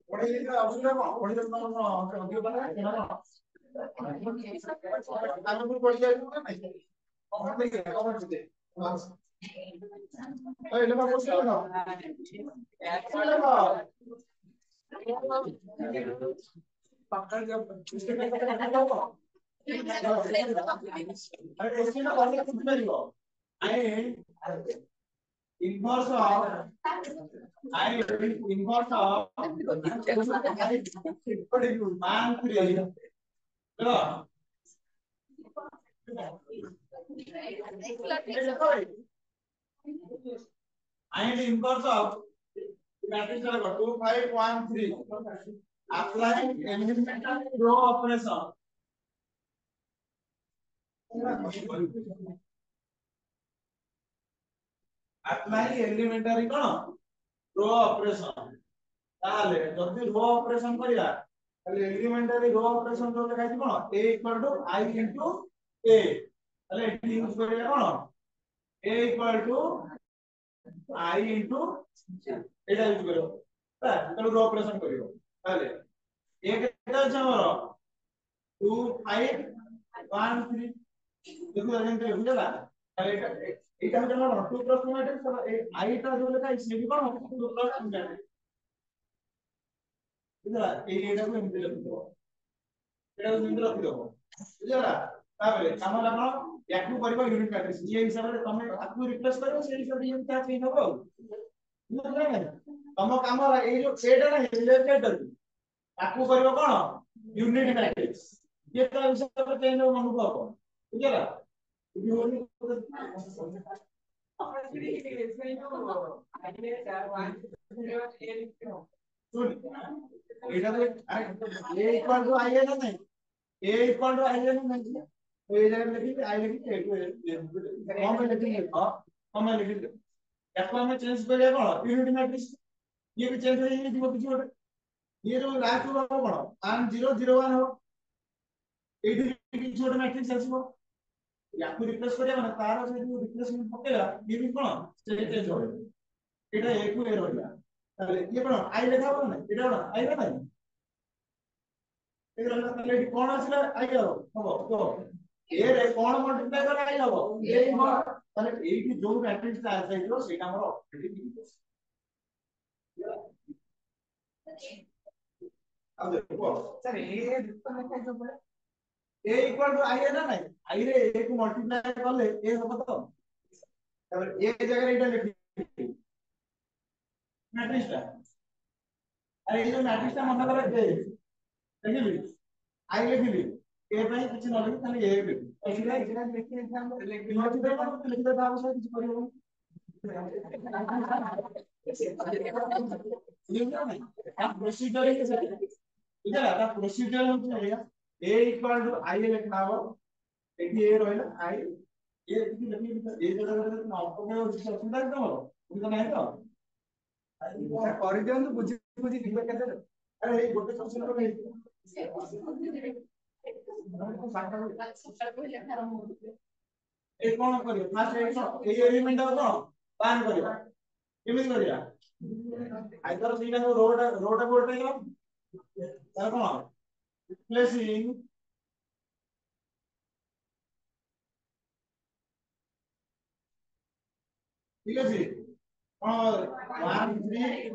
ପଢେଇଲେ ଅସୁବିଧା କଣ ପଢିଲେ ତମର ଅଧିକ ପାଠ ନା କଣ ଆଗକୁ ପଢି ଯାଇଛୁ ନା ନାଇଁ କଣ ଦେଖେ କଣ ଦେଖେ ଏଇ ଲେଖା ବସିଲା ନା ପାକା ଯା अरे क्वेश्चन का वाला कुछ नहीं हो I inverse of I inverse of man 3 चलो I inverse of matrix चलेगा 2 5 1 3 apply elementary row operation apply elementary कौन रो ऑपरेशन ताले जदी रो ऑपरेशन करिया ताले एलिमेंटरी रो ऑपरेशन तो लिखा छि कोन a i into a ताले एटी यूज करिया कोन a i into Etah use करियो ताले रो ऑपरेशन करियो ताले a केटा छ हमर 2 5 1 3 देखो एजेंट बुझला ताले एटा हम जमा 2 प्लस मैट्रिक्स ए i टा जो लिखा इसमें भी कोन 2 प्लस मैट्रिक्स बुझला एटा को एमती लिखो एटा को एमती लिखो बुझला ताबे हमला कोन याकू करबा यूनिट मैट्रिक्स ये हिसाब रे तमे आकू रिप्लेस करो से हिसाब रे एमती चेंज हो बुझला नै तम काम ए जो सेटा ना रिलेटेड आकू करबा कोन यूनिट मैट्रिक्स ये तो हिसाब रे चेंज हो मन को बुझला এটা তো a ইকুয়াল টু i है ना नहीं a इक्वल टू i है ना नहीं तो ये जगह लिखिए i लिखिए कौन में लिखेंगे कौन में लिखेंगे f में चेंज करिए कौन यूनिट मैट्रिक्स ये भी चेंज हो जाएगी दिखो किसी और ये जो लास्ट में हो कौन 1 0 0 1 हो एडी किसी और मैट्रिक्स आसीबो याकू रिप्लेस करिया माने तार से जो रिप्लेसमेंट पकेला ये भी कौन से चेंज हो एटा a को a रहला তাহলে ये कौन i লেখা হবে না এটা কौन i না এগুলো তাহলে এটি কোন আসলে i হবে তো a রে কোন মল্টিপ্লাই করে i হবে a হবে তাহলে এইটি যে ম্যাট্রিক্সটা আসছিল সেটা আমরা অপডেট দিব अब देखो सर a लिखा जो बोले a इक्वल टू i है ना नहीं i रे a को मल्टीप्लाई करले a হবে তো তাহলে a জায়গায় এটা লিখি मैट्रिक्सটা अरे ये जो मैट्रिक्सটা মনে করে a लिखिली i लिखिली a ପାଇଁ କିଛି ନ লিখି ଖାଲି a লিখি ଏଇଟା ଏଇଟା লিখି एग्जाम लिखି ଦେବା লিখି ଦେବା ଆଉ କିଛି କରିବ ये नहीं का प्रोसीजर है सर ठीक है का प्रोसीजर होता है a इक्वल टू i लिखना हो एटी a रहला i ये किसी लिखी ए जगह रे ना ऑप्शन है उससे सुविधा है तमरो बुझ नहीं तो कर दियो तो बुझी बुझी दिबे केते अरे ए गोटे क्वेश्चन रो ए कोन करियो फास्ट ए एलिमेंट को बान करियो केमिति करिया आइदर सीटा को रोटा बोर्ड रे तार कोन रिप्लेसिंग ठीक है जी और 1 3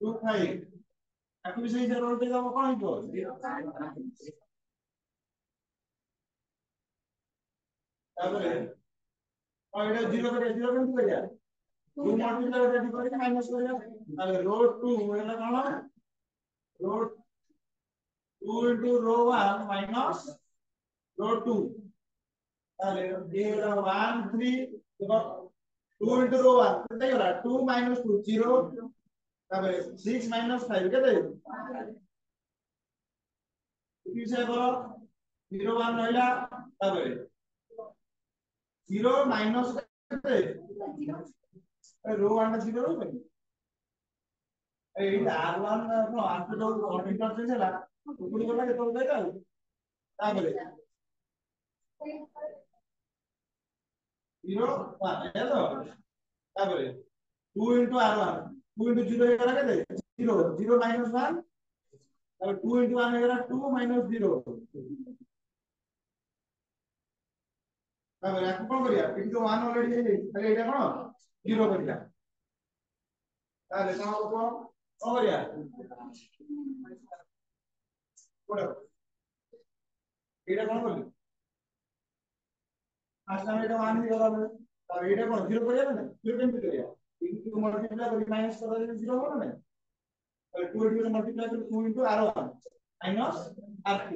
2 5 ताकि भी सही से रोटे जाबो कोन हितो ताबरे और एटा 0 केमति करिया 2 मल्टीप्लाई करके करके माइनस करिया ताले रो 2 एला कोन रो 2 into रो 1 minus रो 2 ताले ये 1 3 देखो 2 into रो 1 केते गला 2 minus 2 0 ताबे 6 minus 5 केते इति से करो 0 1 रहला ताबे 0 minus केते रो 1 टा 0 रहबे ए r1 नो r2 जो इंटरचेंज हैला उपरी गला केते देता ताबे 0 1 है तो ताबे 2 into r1 2 into 0 ହେଇଗଲା କେତେ 0 0 minus 1 ତାପରେ 2 into 1 ହେଇଗଲା 2 minus 0 ତାପରେ ୟାକୁ କଣ କରିବା into 1 already ହେଇଯାଇଛି ତାହେଲେ ଏଇଟା କଣ 0 କରିବା ତାହେଲେ କଣ ହବ କଣ କରିବା କୋଡା ଏଇଟା କଣ କରିବି फास्ट हम এটা 1 দিয়ে গেল তাহলে এটা কত 0 করে যাবে না 0 কেমনে করে যাবে ইনটু মাল্টিপ্লাই করে মাইনাস করে দিলে 0 হবে না তাহলে 2 into মাল্টিপ্লাই করে 2 into r1 minus r3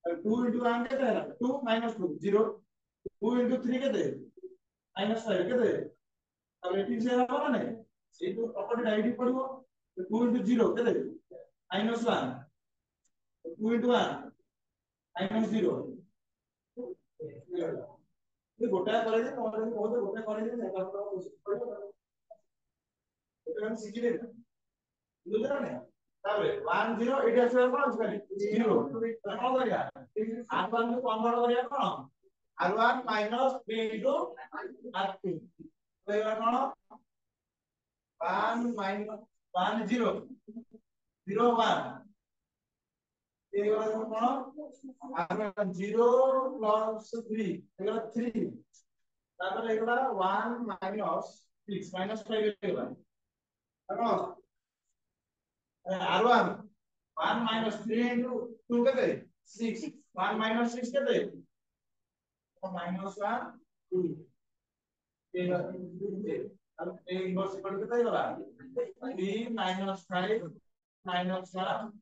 তাহলে 2 into 1 কেতে ହେଲା 2 minus 2 0 2 into 3 কেতে minus 5 କେତେ ତାହେଲେ ଏଠି ସେ ହବ ନା ନାହିଁ ସେଇ ଯୋଉ ପ୍ରପର୍ଟି ଏଇଠି ପଡିବ 2 into 0 କେତେ minus 1 2 into 1 minus 0 ये गोटा करे दे और बहुत गोटा करे दे ना এটা আমি শিখি দেব বুঝলে না তাহলে 1 0 এটা আসলে কোন আছে খালি 0 তাহলে কত করিয়া r1 କୁ কনভার্ট করিয়া কোন r1 3 into r2 তো এবার কোন 1 1 0 0 1 এগুলো কোন r1 0 plus 3 এগুলো 3 তারপরে এগুলা 1 minus 6 minus 5 এগুলা দেখো r1 1 minus 3 into 2 কেতে 6 1 minus 6 কেতে minus 1 2 এগুলা আর এই ইনভার্স করে কেতে এগুলা 3 minus 5 minus 1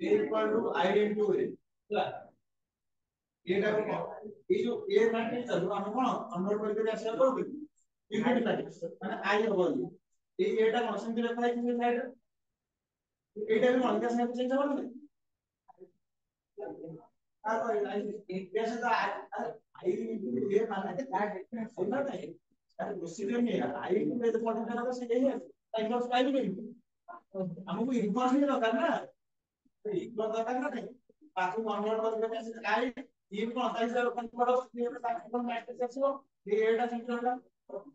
equal to I into a ହେଲା এটা কোন এই যে a ম্যাট্রিক্স আছে আমরা কোন কনভার্ট করে করে আসলে করব ইউনিট ম্যাট্রিক্স মানে I হবে এই এটা কোন সেমতি লেখা হয় কিন্তু সাইড এইটা আমি অনেক কাছে চেঞ্জ করব না তারপর এই ইকুয়েশন তো I into a মানে তার ডিফারেন্স না তাই আর প্রসিডিউর নিয়ে I into a পড়তে গেলে তো সেটাই আছে তাই ইনভার্স পাইবে আমাকে ইনভার্স নিয়ে দরকার না ইনভার্স দরকার না তাকে কনভার্ট করতে গেলে I in को 28 0 कन्वर्ट ये ताकि कोन मैट्रिक्स ଆସିବ ये एटा सिंपल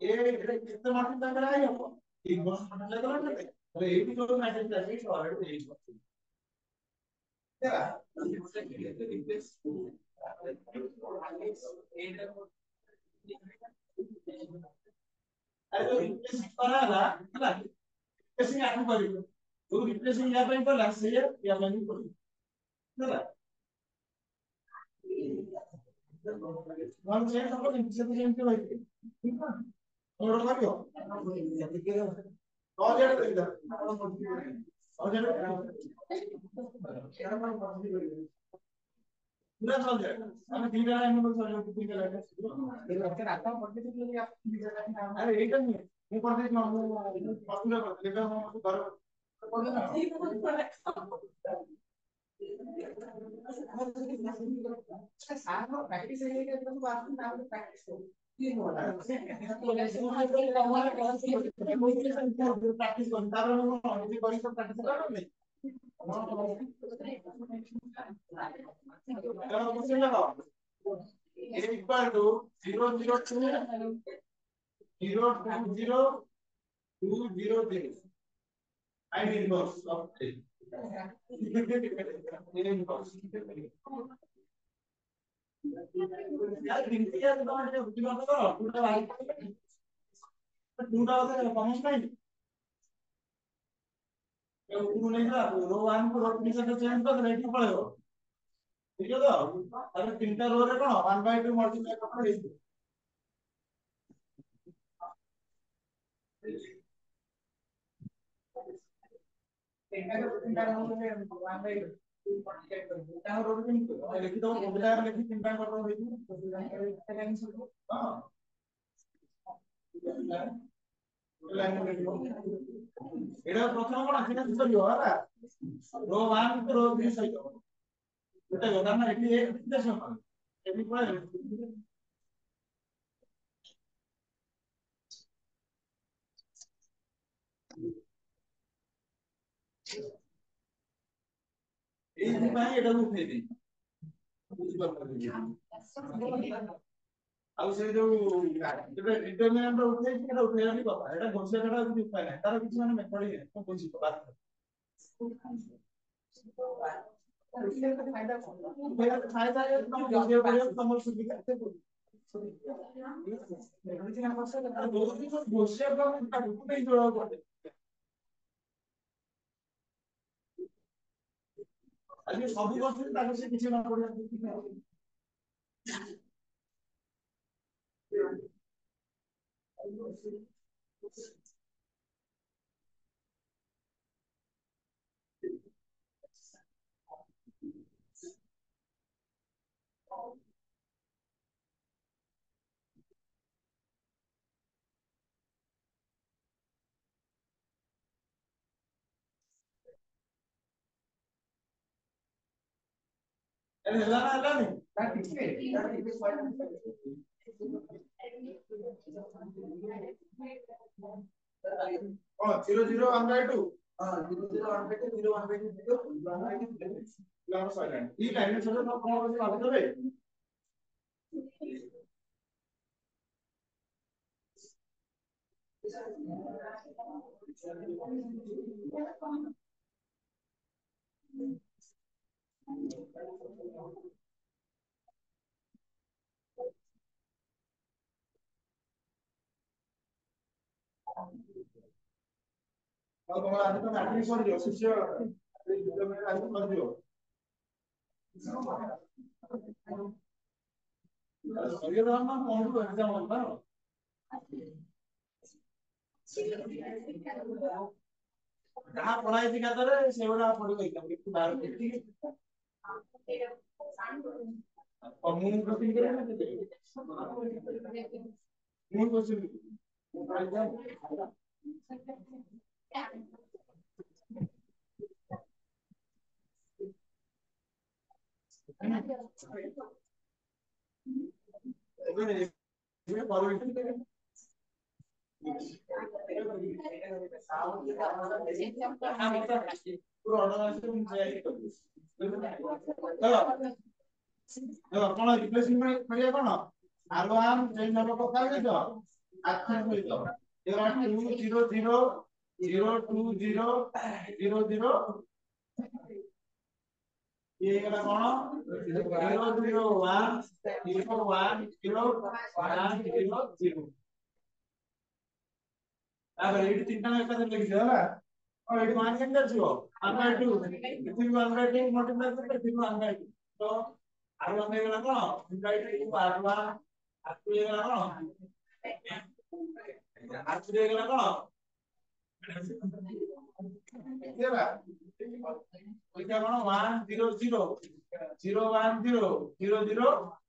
ए एटा कितने मल्टीप्लाई करा है हमको एक बॉक्स मल्टीप्लाई करा ना अरे 80 जो मैट्रिक्स है इट्स ऑलरेडी 8 तेरा अरे रिप्लेस कराला ହେଲା रिप्लेसिंग आକୁ କରିବ जो रिप्लेसिंग या ପାଇଁ କଲା ସେ या ପାଇଁ କରିବ ହେଲା वन चेंज हम लोग से चेंज के भाई ठीक है और करियो और जेड देगा और जेड पूरा चल जाएगा हमें तीन जगह हम लोग चल जाएंगे तीन जगह ये अच्छा आता है पढ़ने के लिए आप तीन जगह अरे एक नहीं मैं पढ़ने की मैं पढ़ूंगा लेकिन हम घर प्रैक्टिस है कि तो बात में आप प्रैक्टिस करो प्रैक्टिस करता रहो हम बड़ी तो प्रैक्टिस करो नहीं क्वेश्चन लगाओ equal to 0 0 2 0 2 0 2 0 0 I inverse of 3 inverse यार गिनती यार तो उतना तो करो पूरा भाई टूटा होता है पहुंच नहीं ये टू नहीं था रो 1 को रो 3 से चेंज कर देना पड़ेगा ठीक है तो अगर तीनटा रो रे कोन 1/2 मल्टीप्लाई कर दे तीनटा रो में 1/2 मल्टीप्लाई कर तीनटा रो रे नहीं लिखि दो बदला लिखि तीनटा कर दो हां এটা প্রথম কোন আছে না চলিও হলা রো 1 କୁ রো 3 সহিত এটা কথা না এটি এক ইকুয়েশন এটি পড়ে এই দিপাই এটা উঠেই দেই ଆଉ ସେ ଯୋଉ ଡିଟରମିନାଣ୍ଟ ଉଠେଇଛି ସେଟା ଉଠେଇବାନି କଥା ଏଟା ଘୋଷିବାଟା କିଛି ଉପାୟ ନାହିଁ ତାର କିଛି ମାନେ ମେଥଡ ହିଁ ନାହିଁ ବୁଝିବ ବାସ ଫାଇଦା ତମେ ବୁଝିବାକୁ ପଡିବ ତମର ସୁବିଧା ଆଜି ସବୁ କରୁଛନ୍ତି ତାକୁ ସେ କିଛି ନ ପଡିବ ହେଲା ନା ହେଲାନି oh 001/2 silent ಈ ಟೈಮ್ ಸಲ ನಾವು ಕೌಂಟ್ ಮಾಡ್ತೇವೆ ଆଉ ତମର ଆଜି ତ ମ୍ୟାଟ୍ରିକ୍ସ ସରିଯିବ ଶିଷ୍ୟ ଆଜି ସରିଯିବ ସରିଗଲା ନା କଣ ଏକ୍ସାମ ହବ ଯାହା ପଢା ହେଇଛି ଖାତାରେ ସେଗୁଡା ପଢିବ ଏକ୍ସାମ କିଛି ବାହାର କଣ ରିପ୍ଲେସମେଣ୍ଟ କରିବା କଣ R1 ଚେଞ୍ଜ ହବ କଥା ହେଇଛ ଆକ୍ସନ ସହିତ 200 ये गला कौन 001 010 अब एट तीनटा में एकसाथ लिख दिया है और एट मान के अंदर छियो 1/2 इतनी 1/2 मल्टीप्लाई करके फिर 1/2 तो R1 में गला कौन 1/2 R1 R2 में गला कौन R3 में गला कौन ये बा क्या कौन 1 0 0 0 1 0 0 0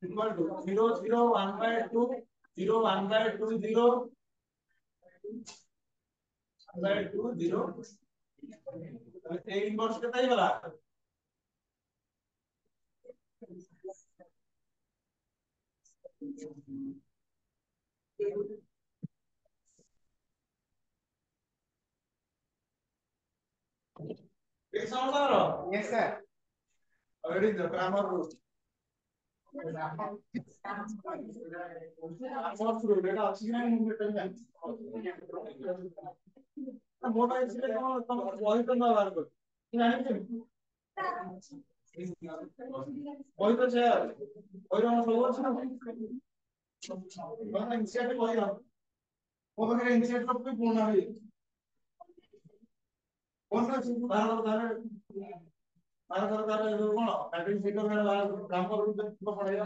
equal to 0 0 1/2 0 1/2 0 1/2 0 ए इनवर्स कितना ही वाला एक समझ रहा हो yes sir already the grammar rule बहुत शुरू बेटा अच्छी नहीं मुझे टेंशन मोटा इसलिए तुम वही तो ना बार को नहीं वही तो है वही हम लोग ना बस इनिशिएटिव वही है वो बगैर इनिशिएटिव कोई पूर्ण नहीं कौन सा भारत सरकार कौन कैटरिंग सेक्टर में काम कर पड़ेगा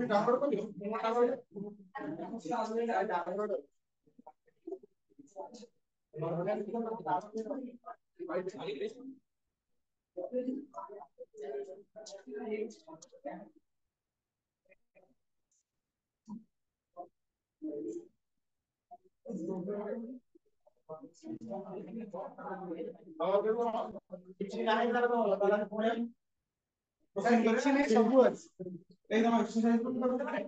डाउनलोड कर और देखो କିଛି ନାହିଁ ତାର ତାହେଲେ ପୁଣି କିଛି ନାହିଁ ସବୁ ଅଛି एकदम एक्सरसाइज भी करते हैं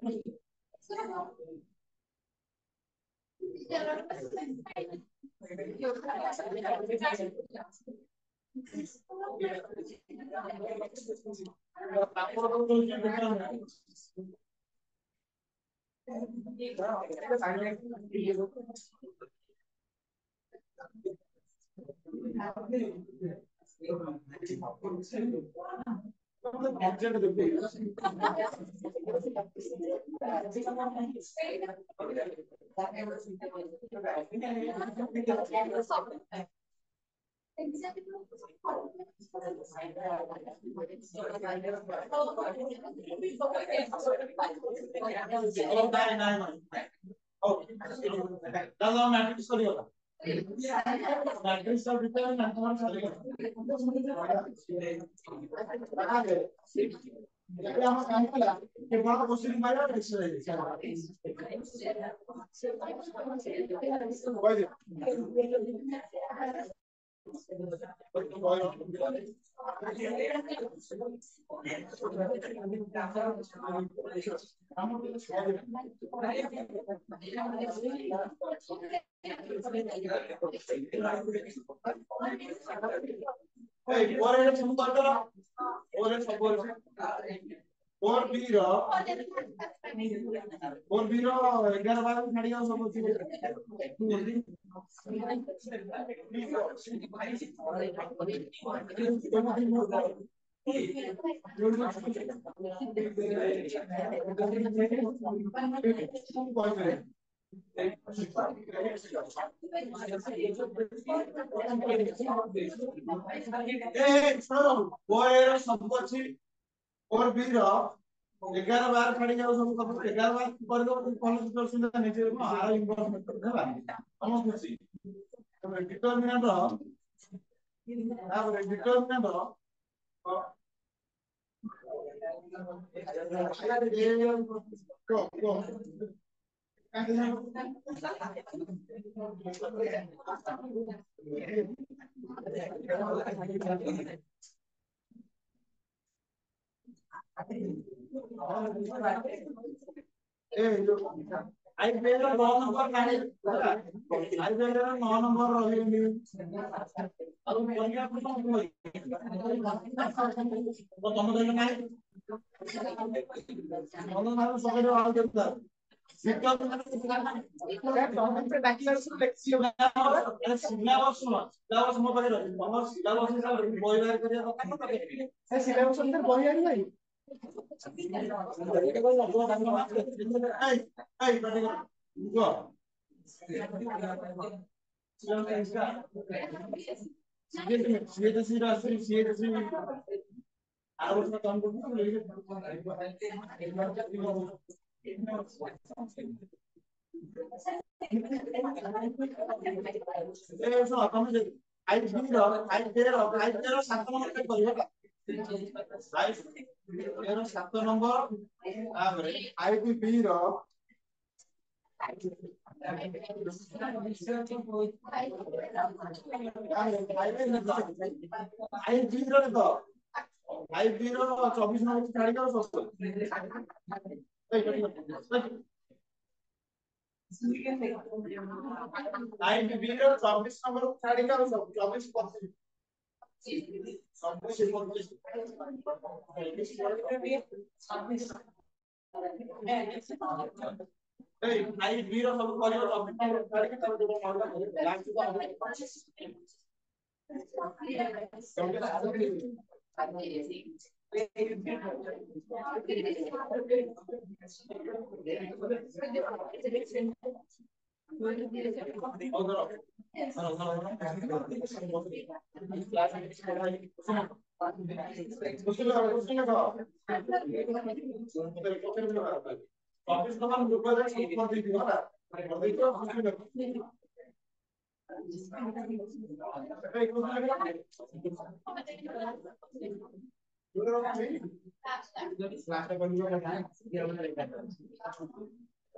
और बीरो 11 12 छाड़ी जाओ सब सब अच्छी और बीरो 11 12 छाड़ी जाओ सब 11 12 कर दो कॉलेज परसेंट नीचे आर इन्वॉल्वमेंट करना हम खुशी determinant I made a wrong number. I made a wrong number.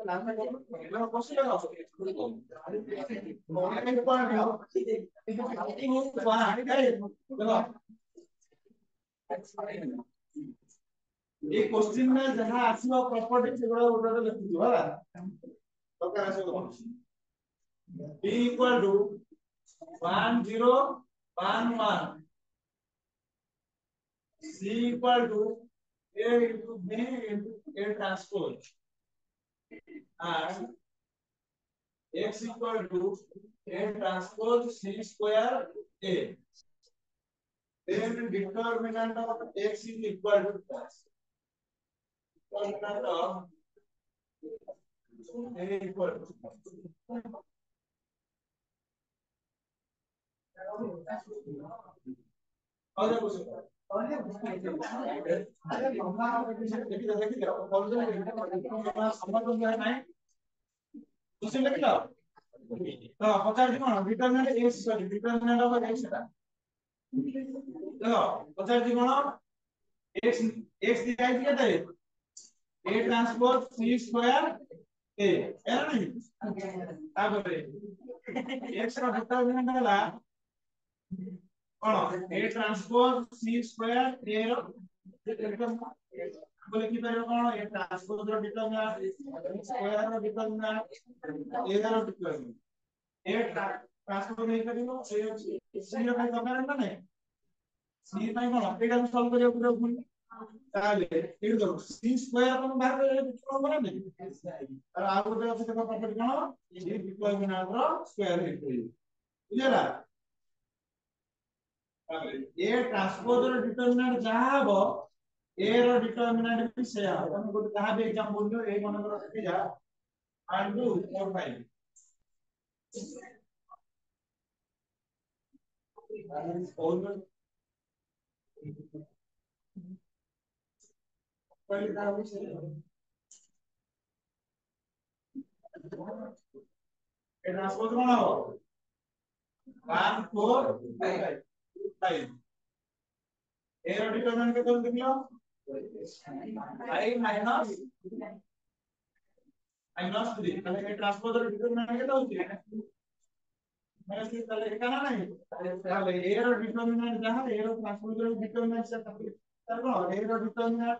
Last में मतलब क्वेश्चन लगा ऑनलाइन पर देखो ये क्वेश्चन में जहां आसीबो प्रॉपर्टी सेगुडा गोटे लिखि दियो होला दरकार आसे b equal to 1 0 1 1 c equal to a into b into a transpose and x equal to a transpose c square a. Then determinant of x is equal to plus determinant of a equal to और कुछ तो पचार जी कोन determinant x sorry determinant of x था देखो पचार जी कोन x x दिखाई दिया था a transpose c square a एरा नहीं तापर x रो डिटरमिनेंट होला कोन a transpose c square a रो बोले कि पारे कोन a ट्रांसपोज रो डिटरमिनेंट स्क्वायर रो डिटरमिनेंट a रो डिटरमिनेंट ए ट्रांसफर नहीं करियो ए सी रो काय दरकार ना नहीं सी ପାଇଁ कोन एटा सॉल्व करियो पूरा फुल ताले एडु दो सी स्क्वायर अपन बाहर करे डिफरेंस बना नहीं और आ गोटे अछि देखो प्रॉपर्टी कोन ए डिटरमिनेंट रो स्क्वायर हिट करियो बुझला ए ट्रांसपोज रो डिटरमिनेंट जहां हबो ए रो डिटरमिनेंट भी से हबो हम गोटे जहां भी एग्जांपल लो ए मन करो रखि जा 1 2 4 5 और पहले का विषय ए ट्रांसपोज कोन हो 1 4 5 ए रो डिटरमिनेंट के तो देखलो i माइनस 3 তাহলে এই ট্রান্সপোজ র ডিটারমিনেন্ট কত হচ্ছে মানে কি তাহলে এটা না নাই তাহলে a র ডিটারমিনেন্ট যাহা a র ট্রান্সপোজ র ডিটারমিনেন্ট সে তার কোন a র ডিটারমিনেন্ট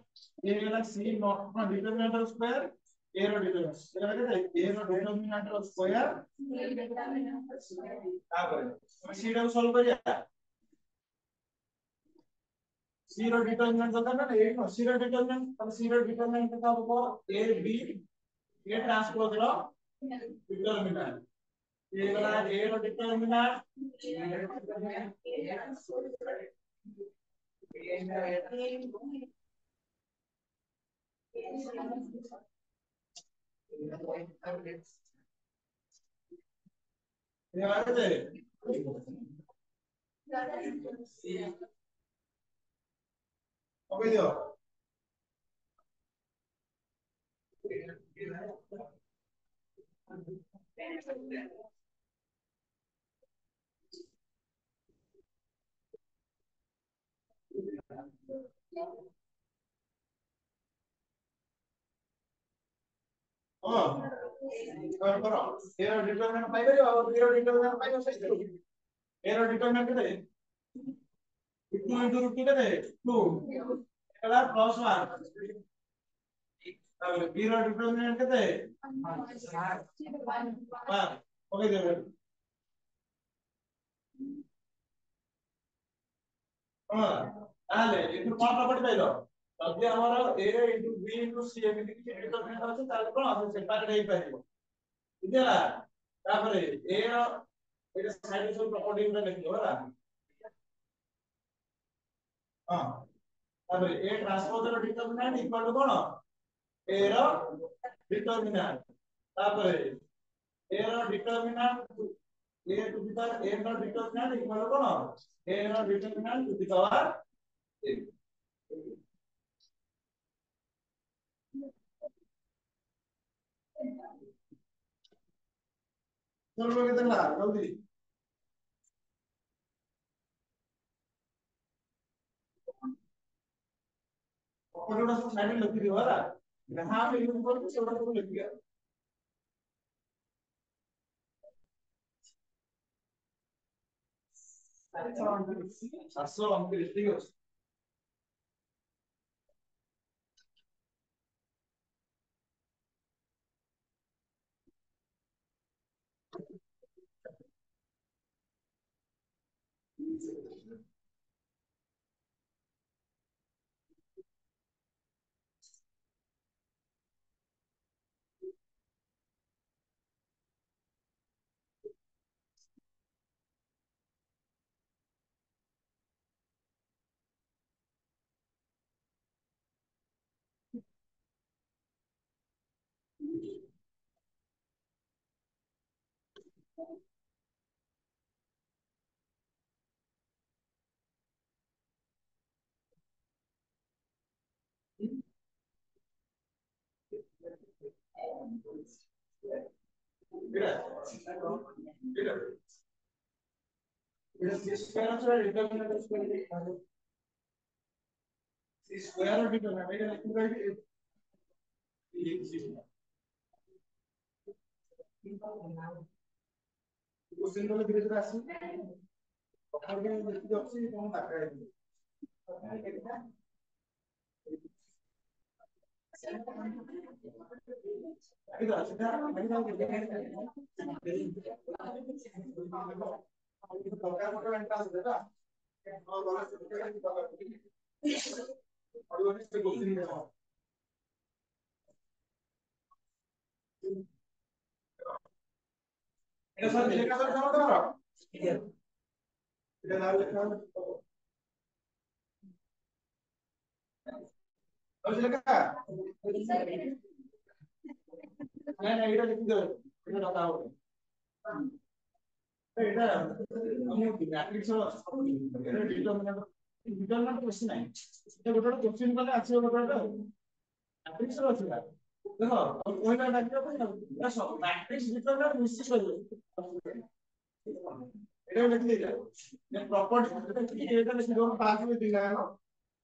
a হলা c নট ডিটারমিনেন্ট র স্কয়ার a র ডিটারমিনেন্ট এটা কেতে a র ডিটারমিনেন্ট র স্কয়ার তারপরে c টা সলভ করিয়া c র ডিটারমিনেন্ট দরকার না এই c র ডিটারমিনেন্ট তাহলে c র ডিটারমিনেন্ট কত হবে a b a ट्रांसपोज रो डिटरमिनेंट ये वाला a रो डिटरमिनेंट ये वाला दे ओके दियो ओ करो a रो डिटरमिनेंट पाइ परियो और b रो डिटरमिनेंट पाइ सही a रो डिटरमिनेंट केते 2 into root 2 केते 2 एला प्लस 1 তাহলে b র ডিটারমিনেন্ট কেতে 5 ওকে দেবে তাহলে এটু কোন প্রপার্টি পাইলো যদি আমার a into b into c এমিতি কিছু ডিটারমিনেন্ট আছে তাহলে কোন আছে সেপারেট হেই পারিব বুঝলা তারপরে a র এটা সাইড সব প্রপার্টি গুলো লিখিলো হলা हां তারপরে a ট্রান্সপোজ র ডিটারমিনেন্ট ইকুয়াল টু কোন a র ডিটারমিনেন্ট তারপরে a র determinant a to the power a র ডিটারমিনেন্ট ইকুয়াল টু কোন a র determinant to the power a চলো কেতে না জলদি প্রপার্টি গুলো সব সাইডে লিখি দিও হলা जहां पे यूज करो सेटा सब लिख दिया 729 ঠিক আছে। স্কয়ার ডিটারমিনেন্ট এটা লিখতে পারি কোশ্চেন গুলো ধীরে ধীরে আসছে সকালে দেখতে যাচ্ছি কোন টাকা এটা সেটা আমি নাও দরকার মতো একটা আছে এটা এটা স্যার লেখা স্যার জানো তো এটা না লেখা আছে লেখা না না এটা লিখতে হবে এটা কথা হবে এটা আমি ম্যাট্রিক্স এটা ডিটারমিনেন্ট কোশ্চেন নাই এটা গোটা কোশ্চেন মানে আছে গোটাটা ম্যাট্রিক্স আছে না দেখো ওইটা ডাকতে হবে না এটা সব ম্যাট্রিক্স ডিটারমিনেন্ট নিশ্চিত হয়ে যাবে এটা লিখে দিই যে প্রপার্টি কি এটা লিখে দাও পাঁচ মিনিট দিন না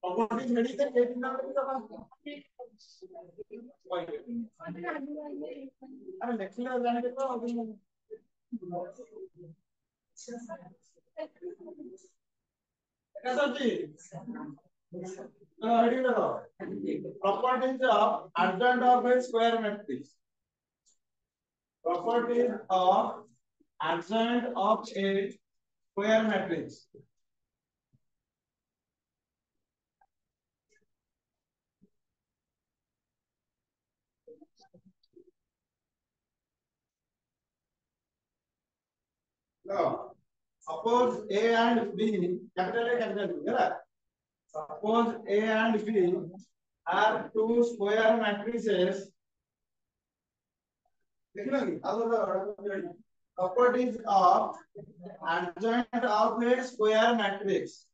প্রপার্টি হেডিং তে এই নাম লিখে দাও আরে লিখলে জানতে তো এটা কি heading দেখো properties of adjoint of a square matrix properties of adjoint of a square matrix now suppose A and B capital A capital B right suppose A and B are two square matrices properties of adjoint of a square matrix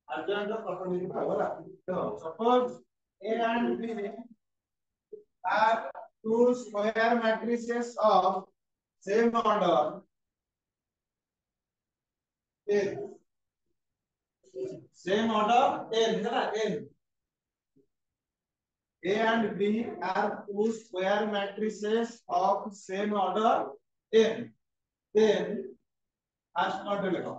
adjoint of property so suppose A and B are two square matrices of same order n same order n A and B are two square matrices of same order n then first order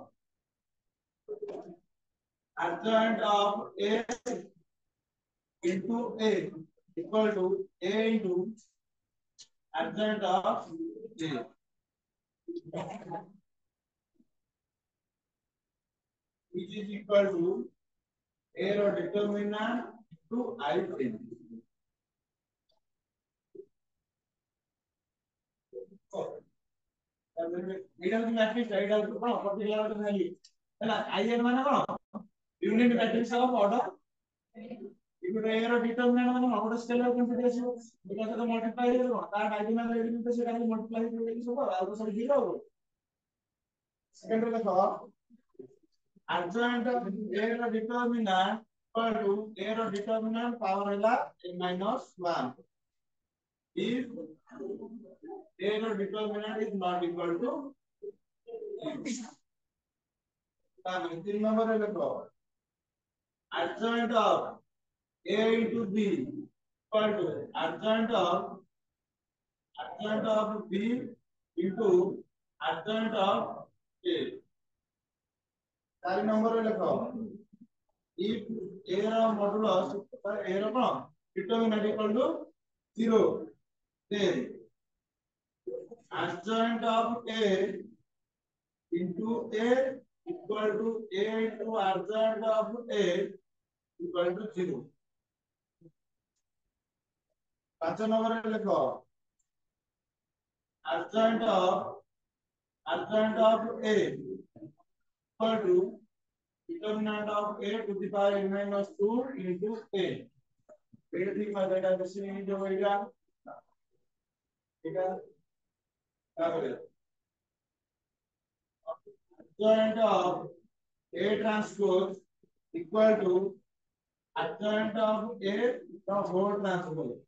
adjoint of A into A equal to A into adjoint of A which is equal to A or determinant to I n এটা হচ্ছে matrix এটা হচ্ছে কোন particular একটা value তাহলে I এর মানে কোন ইউনিট ম্যাট্রিক্স অফ অর্ডার এগুলো এর ডিটারমিনেন্ট মানে অর্ডার স্কেলার কোয়ান্টিটি আছে এটা সাথে মাল্টিপ্লাই হয়ে যাবে তার ডায়াগোনাল এলিমেন্ট সেটা খালি মাল্টিপ্লাই করে দিলে সব আর তো সব জিরো হবে সেকেন্ড দেখো adjoint of A এর ডিটারমিনেন্ট equal to A এর ডিটারমিনেন্ট পাওয়ার হলা n-1 if A এর determinant is not equal to তাহলে 3 নম্বরে লেখো adjoint of A into B equal to adjoint of B into adjoint of A 4 number रे लिखो if a ର modulus a ର କଣ determinant equal to 0 then adjoint of a into a equal to a into adjoint of a equal to 0 5 number रे लिखो adjoint of a equal to determinant of a to the power n minus 2 into a এটা ঠিক আছে এটা বেশি নিয়ে যাবো এটা এটা তাহলে adjoint of a transpose equal to adjoint of a the whole transpose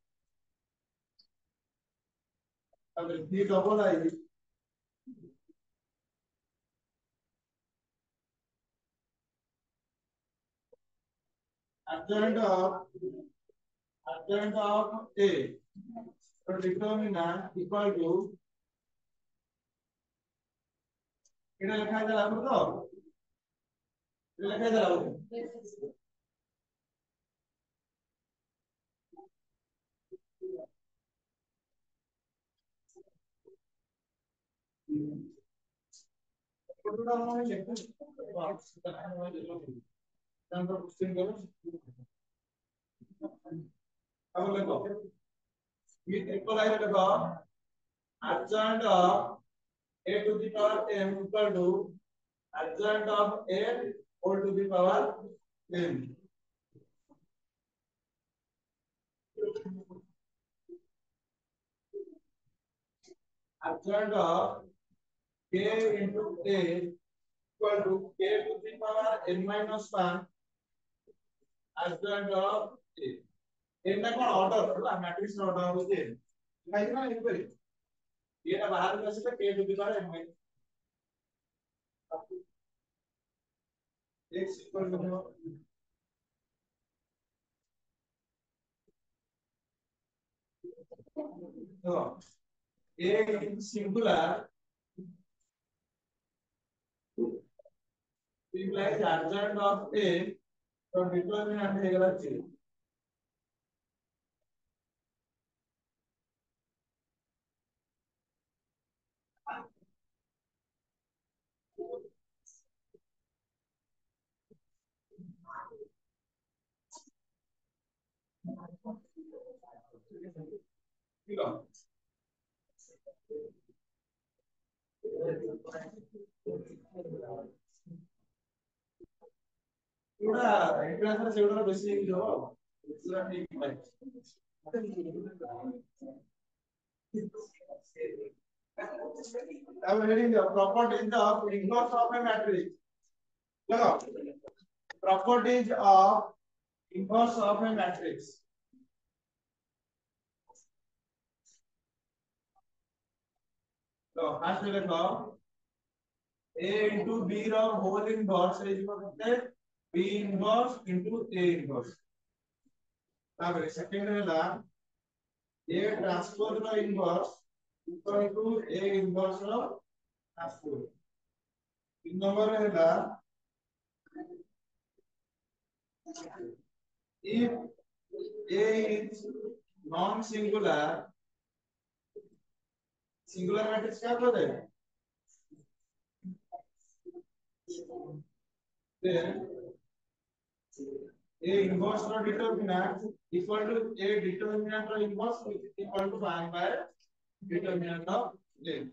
তাহলে d double I adjoint of a so determinant equal to এটা লেখা আছে লাগবে তো এটা লেখা আছে লাগবে কোনটা মনে লিখতে তারপর কোশ্চেন করো তাহলে লেখো with equal I লেখো adjoint of a to the power m equal to adjoint of a whole to the power m adjoint of k into a equal to k to the power n minus 1 adjoint of a n का order है ना matrix order होते हैं like ना एक बार ये ना बाहर में से k to the power n minus x equal to तो a in singular implies adjoint of a तो determinant है गलत चीज ठीक है थोड़ा इंटरनेशनल सेक्टर बेसिक जो पूरा ठीक है अब heading the properties of inverse of a matrix लगाओ properties of inverse of a matrix तो फर्स्ट लिखो a into b ର whole inverse ହେଇଯିବ କେତେ b inverse into a inverse ତାପରେ ସେକେଣ୍ଡ ହେଲା a transpose ର inverse equal to a inverse ର transpose तीन नंबर ହେଲା if a is non singular singular matrix क्या बोलते हैं then a inverse ro determinant equal to a determinant ro inverse equal to 1 by determinant of a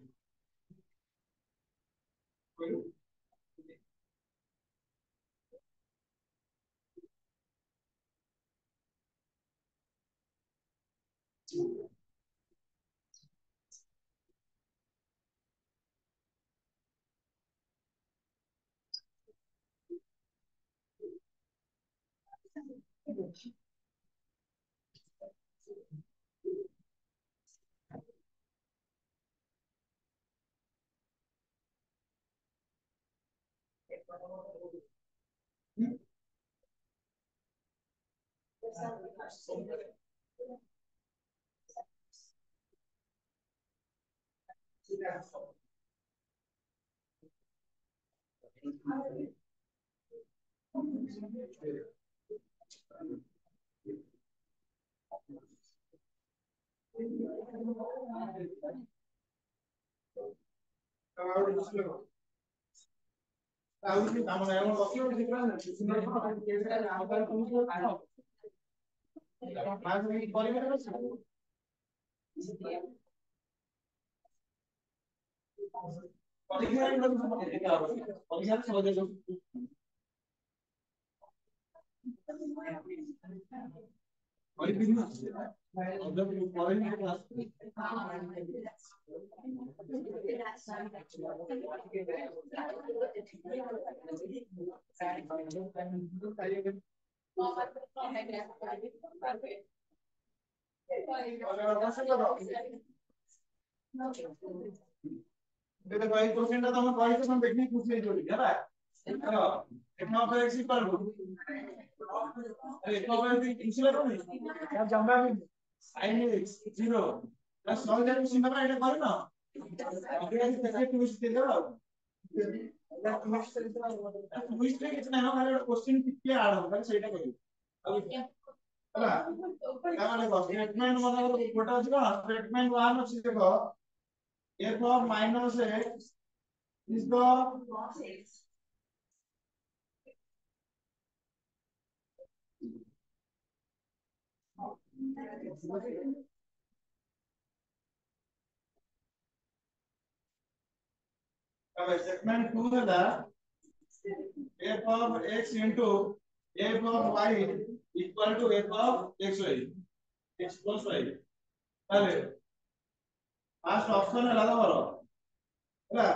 देखो एक question तो हम कॉइल को देखने पूछ ले जोड़ी है ना हेलो इतना पर एक सिंपल अरे इतना पर इनसुलेट नहीं यार जंबा भी sin x 0 प्लस सॉल्व करके सिंपल এটা করে না আগে থেকে টুইস্ট দিয়ে দাও এটা টুইস্ট কিছু না মানে একটা কোশ্চেন কি আড় হবে সেটা করি ହେଲା তাহলে দেখো স্টেটমেন্ট মনে করো গোটা আছে না স্টেটমেন্ট 1 আছে দেখো f of minus x is the segment 2 है f of x into f of y equal to f of xy x plus y তাহলে ফার্স্ট অপশন আলাদা করো ହେଲା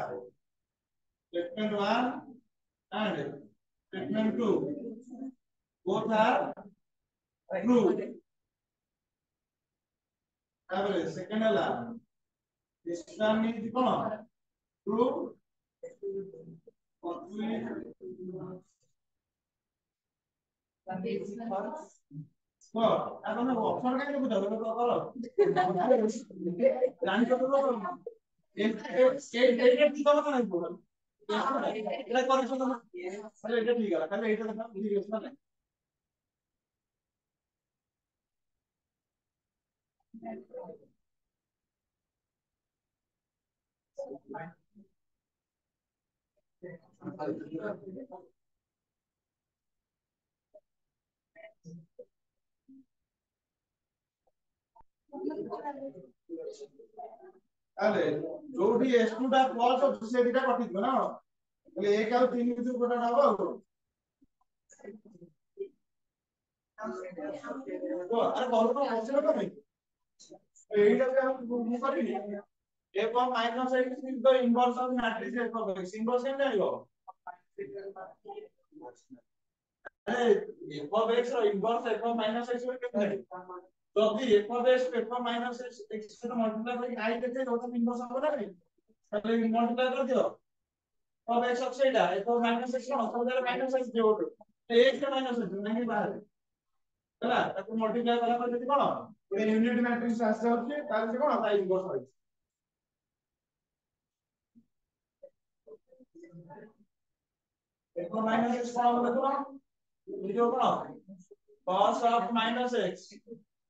statement 1 and statement 2 both are true তাহলে second ହେଲା this one is কোন true তো এখন অপশন কেন বুঝাবো তো করো জানি তো তো এটা কি কথা নাই বল এটা করছ তো তাহলে এটা ঠিক আছে তাহলে এটা ঠিক আছে না তাহলে যোডি s2 টা প্লস আছে সে দিটা কাটি দিও না তাহলে এক আর 3 ভিতর কোটা নাও তো আরে বল তো বলছিল তো নাই এইটাকে আমি মু করিনি f of minus x is the inverse of matrix f of x inverse কেন আইলো আরে f of x ର inverse f of minus x কেন আইলো যদি f of x f of minus x সହିତ মল্টিপ্লাই କରି i କେତେ ଯୋଉଟା ଇନଭର୍ସ ହବ ନା ନାହିଁ ତାହେଲେ ମଲ୍ଟିପ୍লাই କରି ଦିଅ f of x ଅଛି ଏଇଟା f of minus x କଣ ସବୁବେଳେ minus x ଯୋଉଠୁ x ଟା minus x ନାହିଁ ବାହାରେ ହେଲା ତାକୁ ମଲ୍ଟିପ୍লাই କଲା ପରେ ଯଦି କଣ ଗୋଟେ ୟୁନିଟ ମ୍ୟାଟ୍ରିକ୍ସ ଆସି ଯାଉଛି ତାହେଲେ ସେ କଣ ତା ଇନଭର୍ସ ହୋଇଛି f of minus x କଣ ହବ ଦେଖୁନ ଏ ଯୋଉ କଣ cos of minus x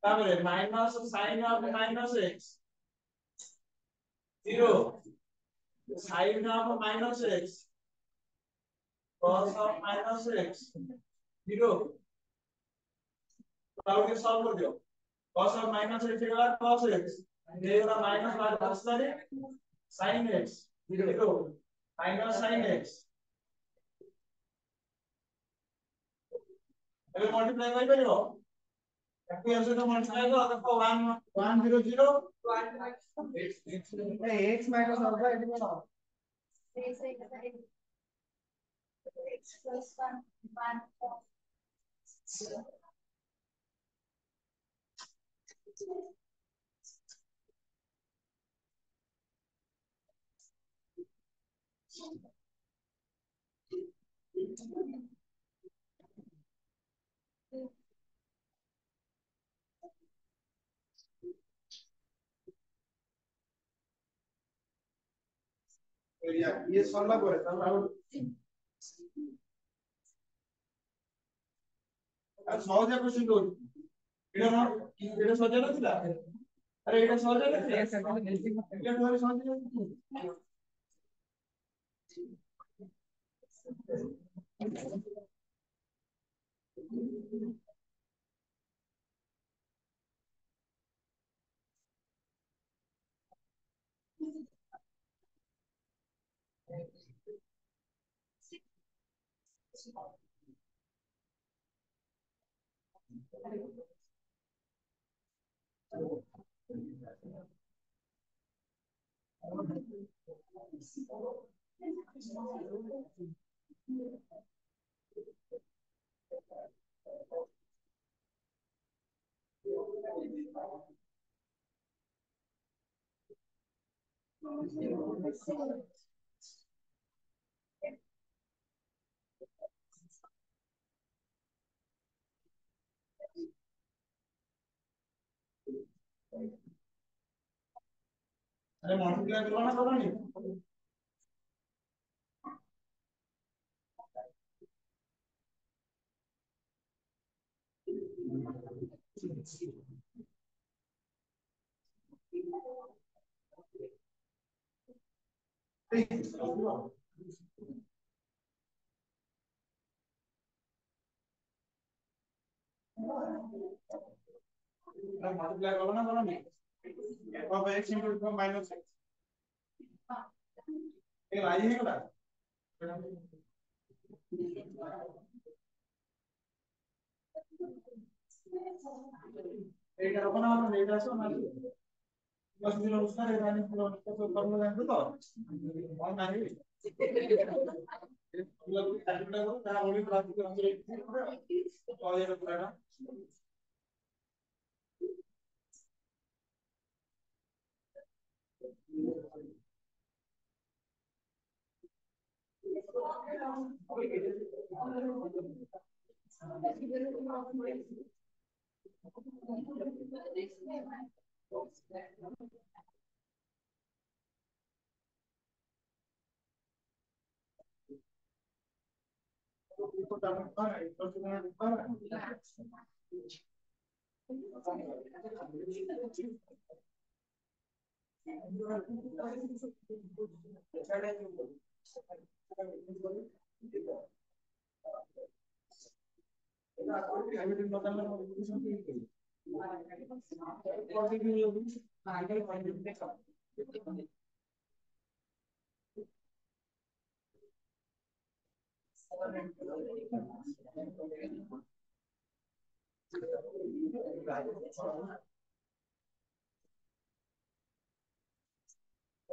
তাহলে minus sin of minus x 0 sin of minus x cos of minus x 0 ताऊ के सॉल्व कर दियो cos of minus x equal cos x देगा minus बार प्लस करे sin x 0 minus sin x ଏବେ ମଲ୍ଟିପ୍ଲାଇ କରି ପାରିବ ତାକୁ ଏর সହିତ মল্টিপ্লাই করো দেখো 1 1 0 0 x minus alpha এটি কত x plus 1 1 ये सरला करे আর সহজে কোশ্চেন করুন এটা না এটা সহজে নଥିଲା আরে এটা সহজে নଥିଲା এটা ধরে সহজে अरे मल्टीप्लाई करना करो नहीं मल्टीप्लाई करो नहीं अब x into माइनस x ये आई है क्या এটা ওখানে আমার রেট আছে না বস দিন অনুসারে রানি পুরো কত ফর্মুলা জানতো তো অন নাই এগুলো ক্যালকুলেট করো তারা ওই ক্লাস থেকে আমাদের কল এর পুরোটা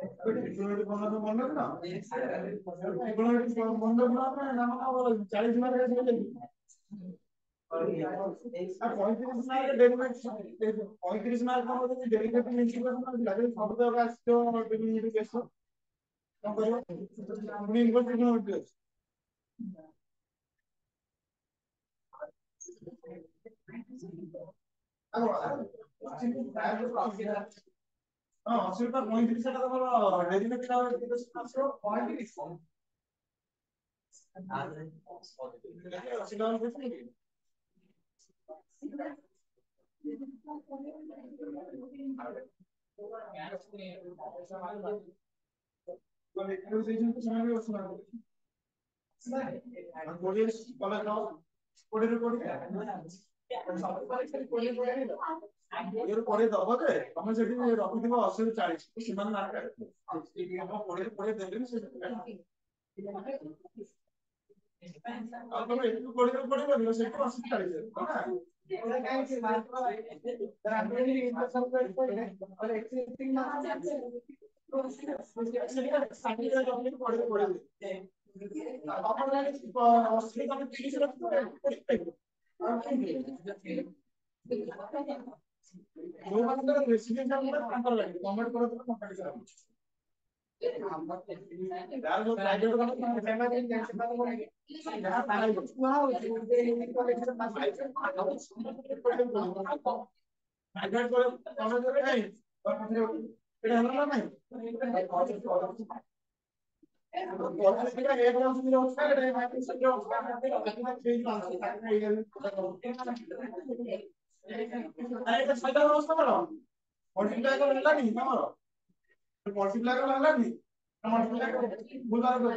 इकोनॉमिक बनना तो बनना ना इकोनॉमिक बनना ना नाम का 40 मार्क का चलेगी अब 35 मार्क का डेरिवेटिव 35 मार्क का मतलब डेरिवेटिव इंटीग्रल में लगे शब्द का जो डेरिवेटिव कैसे कम करो अपनी इनवर्स इकोनॉमिक अब हां 80 का 35 টাকা তোমার ডেরিভেটিভ আর কেটে আসছে 35 আর 80 টাকা বেশি নাকি মানে ইকুয়েশন তো সময় বেশি না আর কোডের কলা দাও কোডের কোড এর পরে দাও হবে আমরা সেটি রকি দিব 80 40 সীমানা না করে এই আমরা পরে পরে দেখলেন সেটা আর তুমি একটু পরে পরে বললে সেটা 80 40 না ওরা কাছে মার্ক পাবে তার আপনি ইনফরমেশন করে তাহলে এক্সিস্টিং না আছে তো সেটা সার্টিফিকেট আপনি পরে পরে আপনারা অস্ট্রেলিয়া থেকে 30 লাখ করে লোকদের প্রেসিডেন্ট আমরা কান্তার লাগে কমেন্ট করে তো কমেন্ট করা यार जो प्राइवेट वाला फैमिली में कैसे बात करेंगे यार प्राइवेट हुआ हो जो कॉलेज में प्राइवेट করে কমেন্ট করে নাই এটা হলো না নাই पॉजिटिव का 1 प्लस 0 होता है ये माइनस 0 होता है बाकी का चेंज आंसर करना है अरे तो फायदा हो उसका करो मल्टीप्लाई कर लेला नहीं ना करो मल्टीप्लाई कर लेला नहीं मल्टीप्लाई कर बुला दो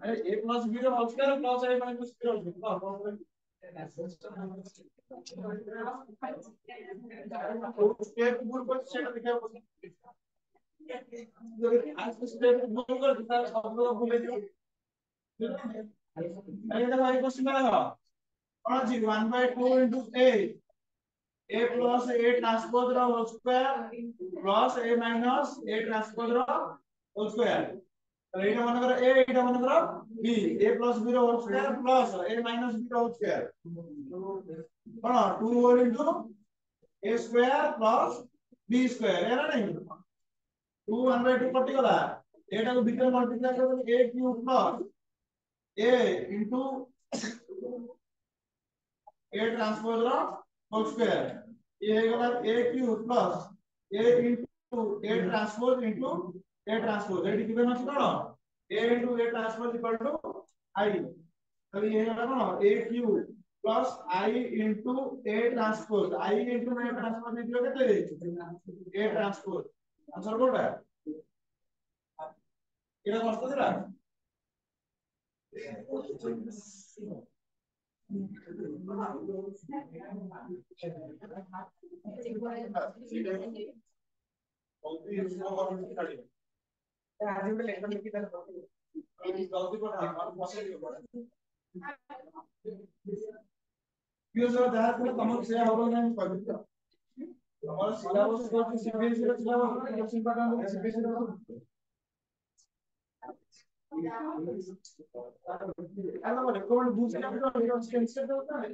अरे 1 प्लस 0 होता है प्लस a माइनस 0 होता है स्टेप मूल पर सेट दिखा आज स्टेप मूल कर दिखा सब लोग बोले जो अरे तो भाई क्वेश्चन करेगा और जी 1/2 into a plus a transpose row whole square plus a minus a transpose row whole square तो एटा मन करो a एटा मन करो b a plus b row whole square plus a minus b row whole square कौन 2 whole into a square plus b square है ना नहीं 2 1/2 कटि गला एटा को भीतर मल्टीप्लाई कर a cube plus a into a transpose row whole square ये गला a cube plus a into a transpose into a transpose eighty given अछि कोन a into a transpose equal to I तो ये गला कोन a cube plus I into a transpose I into a transpose निकलो केते a transpose answer Kota एटा कष्ट दिला आज भी लेकर लिखी था गलती पर और मौसे क्यों सर ध्यान से कमन से हो गया नहीं पढ़ता हमारा सिलेबस को सीबीएसई का सिलेबस क्वेश्चन पैटर्न सीबीएसई का अरे वो रिकॉर्ड दूसरा भी तो इंस्टेंट होता है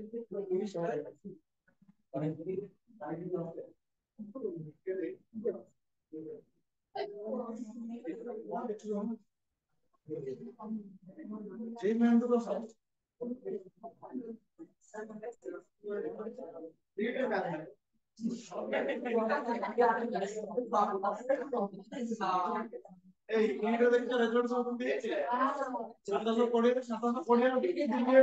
जी मैं तो सब ए इंटर देखिए रिजल्ट सब दिए 720 720 के दिल्ली में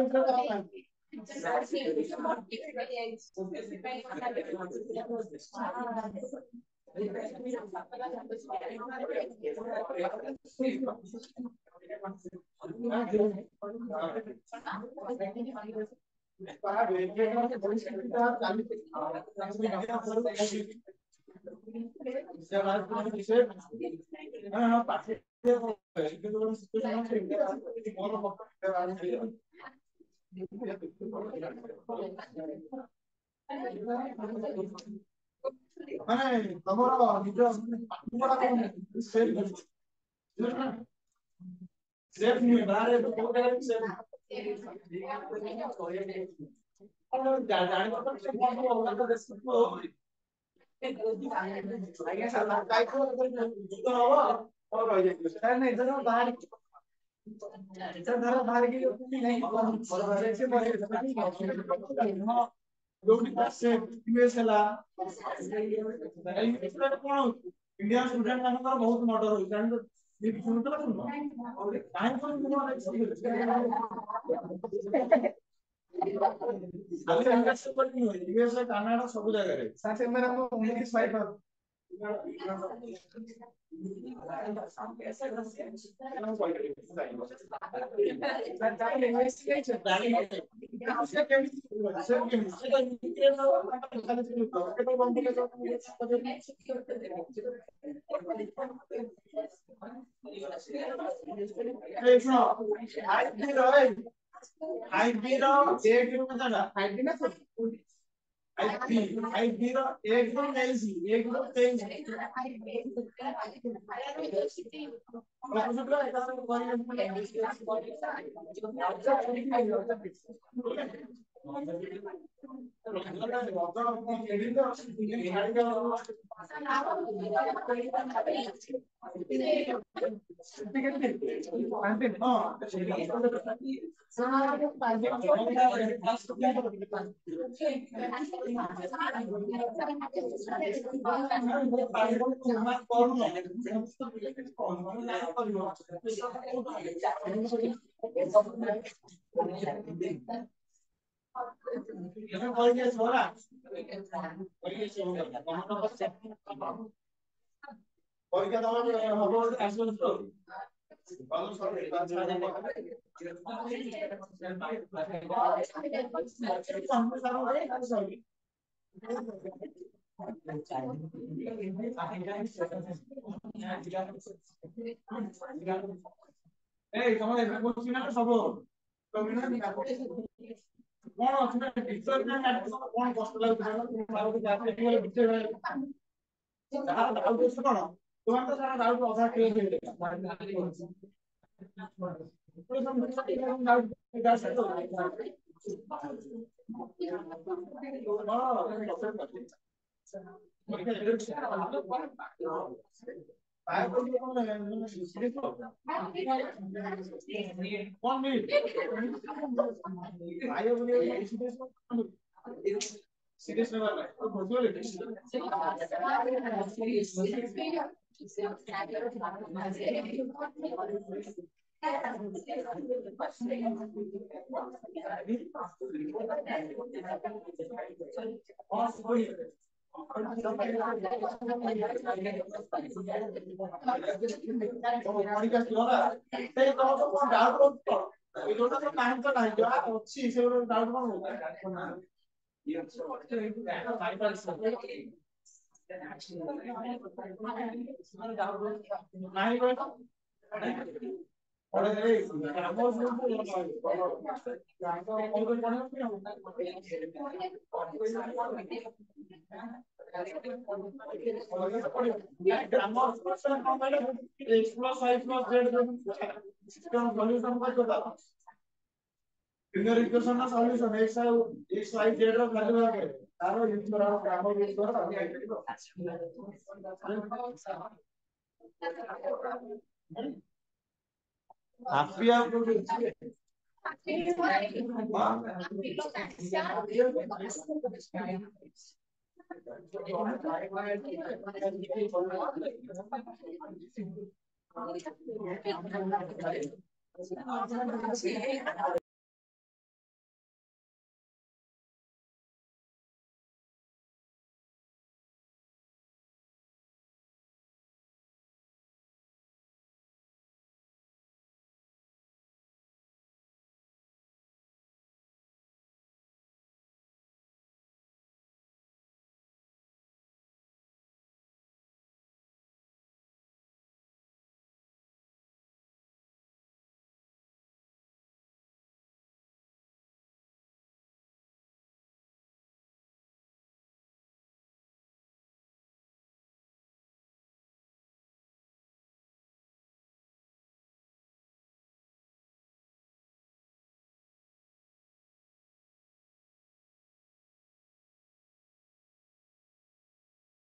माने तमरो निज पाठपढ़ा को सेफ सेफ नहीं बाहर तो सेफ और जाने पर से बहुत तो देखो आगे साला काय को तो हवा और रह जाएगी सर नहीं इधर बाहर इधर बाहर की नहीं और ऐसे जोटी पास से यूएस हला इंडियन स्टूडेंट मानकर बहुत मर्डर होई जान ये सुनत ना और टाइम अभी इंडस्ट्री पर नहीं हुई यूएस कनाडा सब जगह रे साथे मेरा को इंग्लिश फाइट आईबी रो एक रूम में था आईबी ना आईबी रो एक रूम नहीं सी एक रूम तेज পরীক্ষা দেওয়ার হবে আসবেন তো এই তোমাদের বলছি না সব কোন অসুবিধা পিকচার না কোন কষ্ট লাগছে তাহলে যাতে বলে পিকচার যারা ডাউট আছে কোন তোমার তো সারা ডাউট অধা ক্লিয়ার হয়ে গেছে Linear equation na solution x y z ର value ଆଗେ ତାର ୟୁଜ କରା ଗ୍ରାମ ୟୁଜ କରା ହାପି ଆଉ